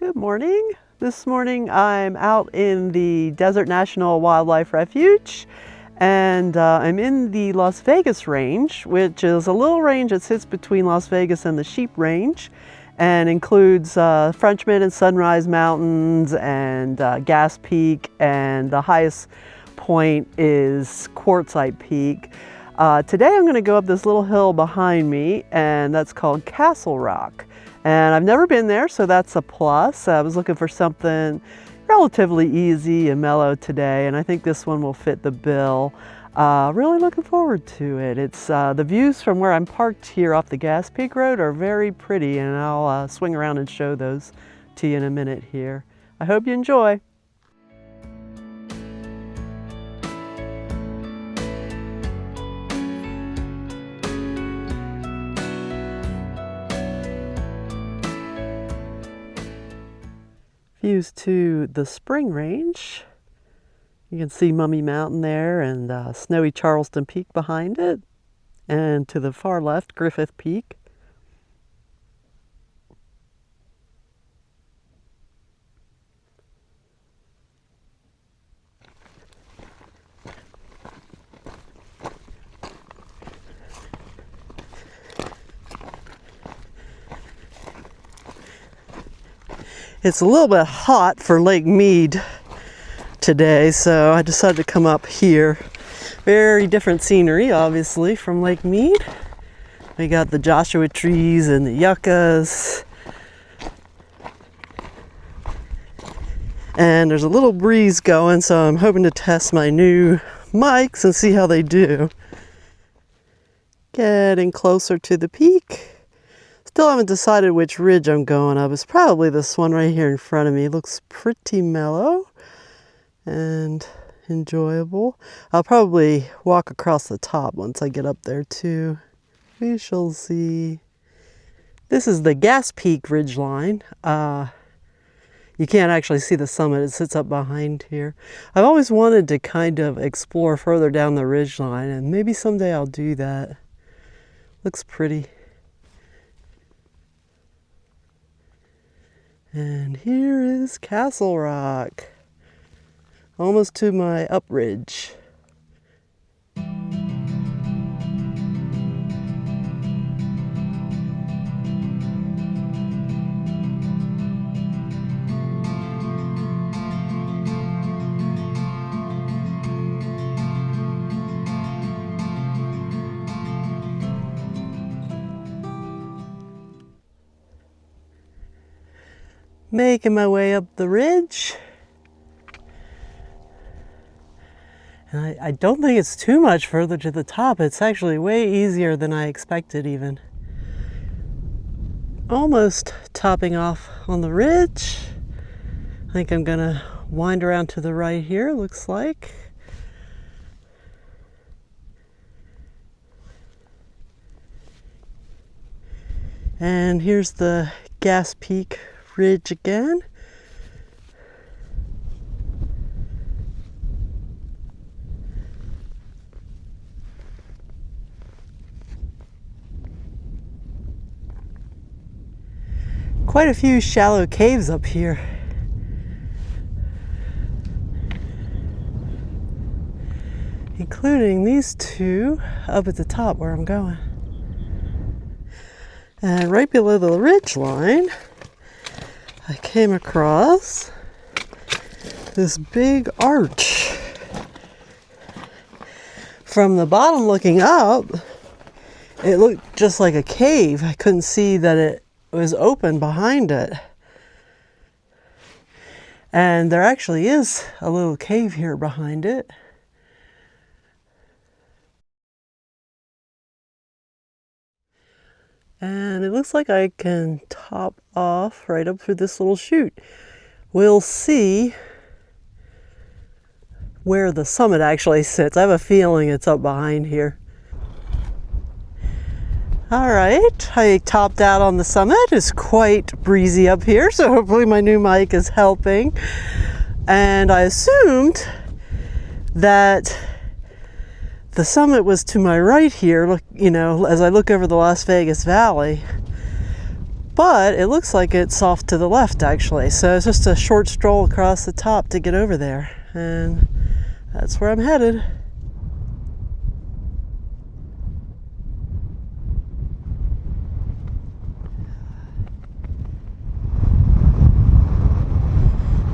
Good morning. This morning I'm out in the Desert National Wildlife Refuge, and I'm in the Las Vegas range, which is a little range that sits between Las Vegas and the Sheep Range and includes Frenchman and Sunrise Mountains and Gas Peak, and the highest point is Quartzite Peak. Today I'm going to go up this little hill behind me, and that's called Castle Rock. And I've never been there, so that's a plus. I was looking for something relatively easy and mellow today, and I think this one will fit the bill. Really looking forward to it. It's the views from where I'm parked here off the Gas Peak Road are very pretty, and I'll swing around and show those to you in a minute here. I hope you enjoy. Views to the Spring Range. You can see Mummy Mountain there and snowy Charleston Peak behind it. And to the far left, Griffith Peak. It's a little bit hot for Lake Mead today, so I decided to come up here. Very different scenery, obviously, from Lake Mead. We got the Joshua trees and the yuccas. And there's a little breeze going, so I'm hoping to test my new mics and see how they do. Getting closer to the peak. Still haven't decided which ridge I'm going up. It's probably this one right here in front of me. It looks pretty mellow and enjoyable. I'll probably walk across the top once I get up there too. We shall see. This is the Gas Peak ridgeline. You can't actually see the summit. It sits up behind here. I've always wanted to kind of explore further down the ridgeline, and maybe someday I'll do that. Looks pretty. And here is Castle Rock, almost to my up ridge. Making my way up the ridge. And I don't think it's too much further to the top. It's actually way easier than I expected even. Almost topping off on the ridge. I think I'm gonna wind around to the right here, looks like. And here's the Gas Peak ridge again. Quite a few shallow caves up here. Including these two up at the top where I'm going. And right below the ridge line, I came across this big arch. From the bottom looking up, it looked just like a cave. I couldn't see that it was open behind it. And there actually is a little cave here behind it. And it looks like I can top off right up through this little chute. We'll see where the summit actually sits. I have a feeling it's up behind here. All right, I topped out on the summit. It's quite breezy up here, so hopefully my new mic is helping. And I assumed that the summit was to my right here, look, you know, as I look over the Las Vegas Valley. But it looks like it's off to the left actually. So it's just a short stroll across the top to get over there. And that's where I'm headed.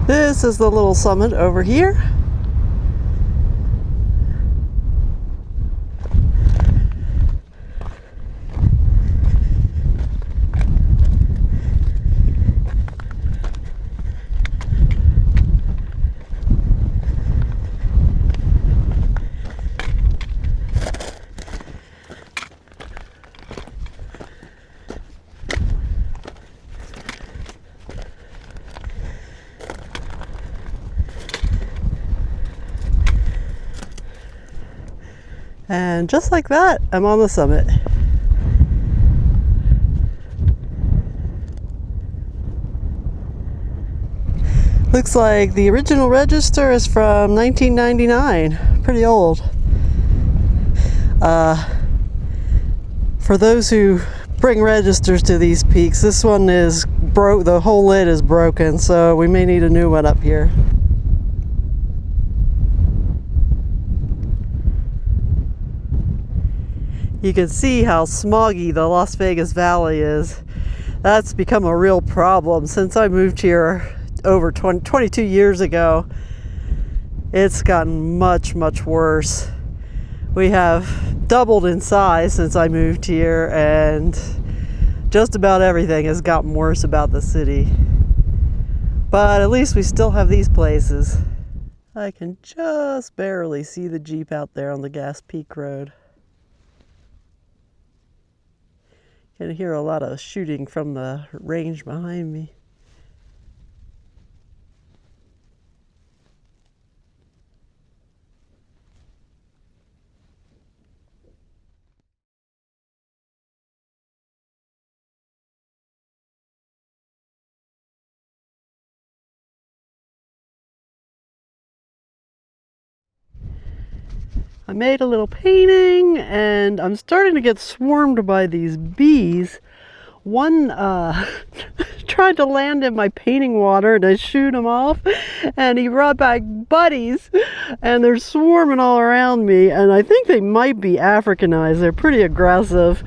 This is the little summit over here. And just like that, I'm on the summit. Looks like the original register is from 1999. Pretty old. For those who bring registers to these peaks, this one is broke. The whole lid is broken, so we may need a new one up here. You can see how smoggy the Las Vegas Valley is. That's become a real problem since I moved here over 22 years ago. It's gotten much, much worse. We have doubled in size since I moved here, and just about everything has gotten worse about the city. But at least we still have these places. I can just barely see the Jeep out there on the Gas Peak Road. You can hear a lot of shooting from the range behind me. I made a little painting and I'm starting to get swarmed by these bees. One tried to land in my painting water and I shoot him off, and he brought back buddies and they're swarming all around me, and I think they might be Africanized. They're pretty aggressive,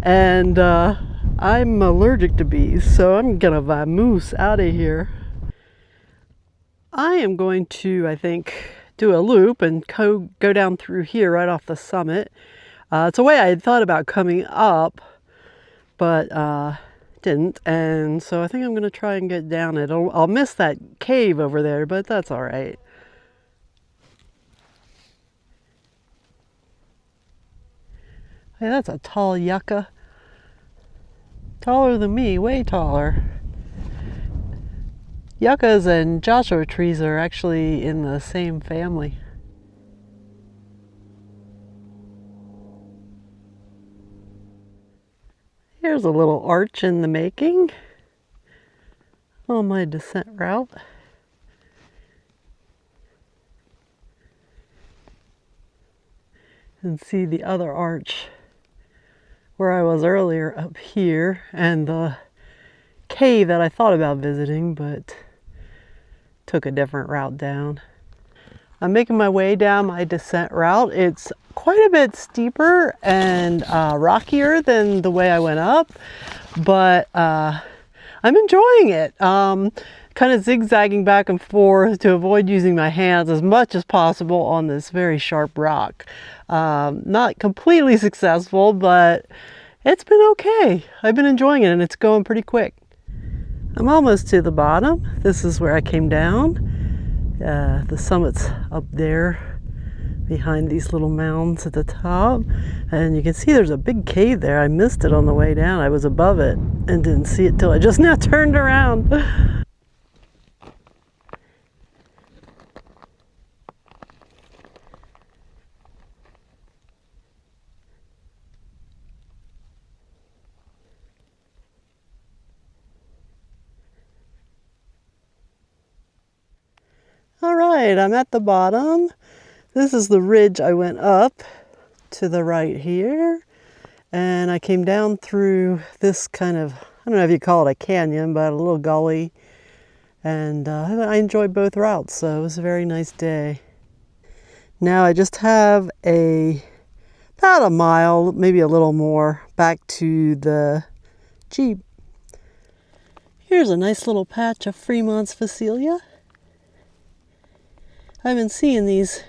and I'm allergic to bees, so I'm gonna vamoose out of here. I am going to, I think, do a loop and go down through here right off the summit. It's a way I had thought about coming up, but didn't, and so I think I'm gonna try and get down it. I'll miss that cave over there, but that's all right. Hey, that's a tall yucca. Taller than me, way taller. Yuccas and Joshua trees are actually in the same family. Here's a little arch in the making on my descent route. And see the other arch where I was earlier up here, and the cave that I thought about visiting but took a different route down. I'm making my way down my descent route. It's quite a bit steeper and rockier than the way I went up, but I'm enjoying it. Kind of zigzagging back and forth to avoid using my hands as much as possible on this very sharp rock. Not completely successful, but it's been okay. I've been enjoying it, and it's going pretty quick. I'm almost to the bottom. This is where I came down. The summit's up there behind these little mounds at the top, and you can see there's a big cave there. I missed it on the way down. I was above it and didn't see it till I just now turned around. All right, I'm at the bottom. This is the ridge I went up to the right here. And I came down through this kind of, I don't know if you call it a canyon, but a little gully. And I enjoyed both routes, so it was a very nice day. Now I just have about a mile, maybe a little more, back to the Jeep. Here's a nice little patch of Fremont's Phacelia. I've been seeing these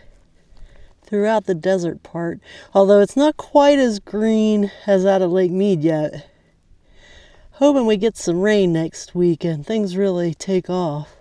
throughout the desert part, although it's not quite as green as out of Lake Mead yet. Hoping we get some rain next week and things really take off.